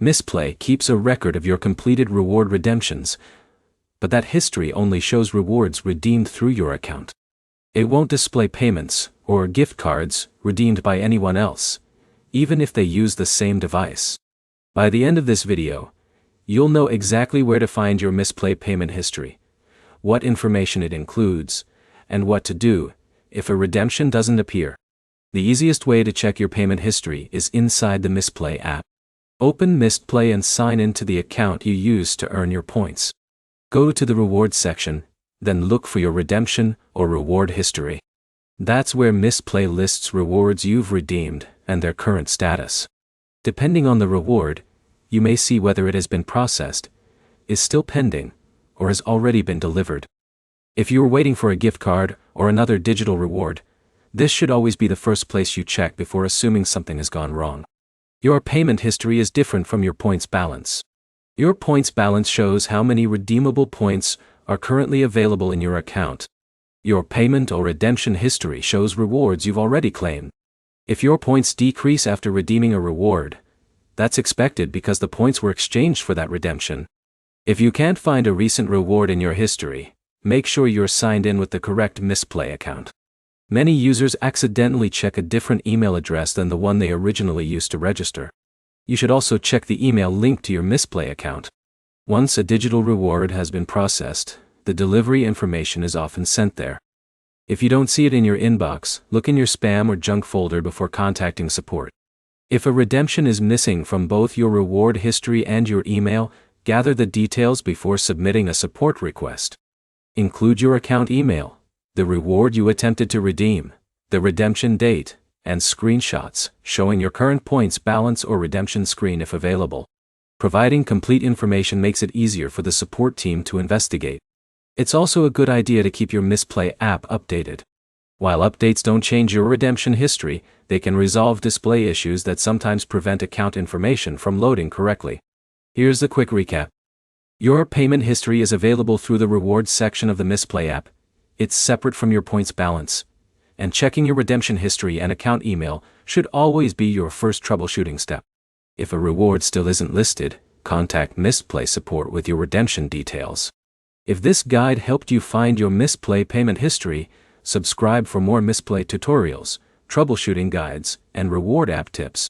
Mistplay keeps a record of your completed reward redemptions, but that history only shows rewards redeemed through your account. It won't display payments or gift cards redeemed by anyone else, even if they use the same device. By the end of this video, you'll know exactly where to find your Mistplay payment history, what information it includes, and what to do if a redemption doesn't appear. The easiest way to check your payment history is inside the Mistplay app. Open Mistplay and sign in to the account you use to earn your points. Go to the rewards section, then look for your redemption or reward history. That's where Mistplay lists rewards you've redeemed and their current status. Depending on the reward, you may see whether it has been processed, is still pending, or has already been delivered. If you are waiting for a gift card or another digital reward, this should always be the first place you check before assuming something has gone wrong. Your payment history is different from your points balance. Your points balance shows how many redeemable points are currently available in your account. Your payment or redemption history shows rewards you've already claimed. If your points decrease after redeeming a reward, that's expected because the points were exchanged for that redemption. If you can't find a recent reward in your history, make sure you're signed in with the correct Mistplay account. Many users accidentally check a different email address than the one they originally used to register. You should also check the email linked to your Mistplay account. Once a digital reward has been processed, the delivery information is often sent there. If you don't see it in your inbox, look in your spam or junk folder before contacting support. If a redemption is missing from both your reward history and your email, gather the details before submitting a support request. Include your account email, the reward you attempted to redeem, the redemption date, and screenshots showing your current points balance or redemption screen if available. Providing complete information makes it easier for the support team to investigate. It's also a good idea to keep your Mistplay app updated. While updates don't change your redemption history, they can resolve display issues that sometimes prevent account information from loading correctly. Here's the quick recap. Your payment history is available through the rewards section of the Mistplay app. It's separate from your points balance. And checking your redemption history and account email should always be your first troubleshooting step. If a reward still isn't listed, contact Mistplay support with your redemption details. If this guide helped you find your Mistplay payment history, subscribe for more Mistplay tutorials, troubleshooting guides, and reward app tips.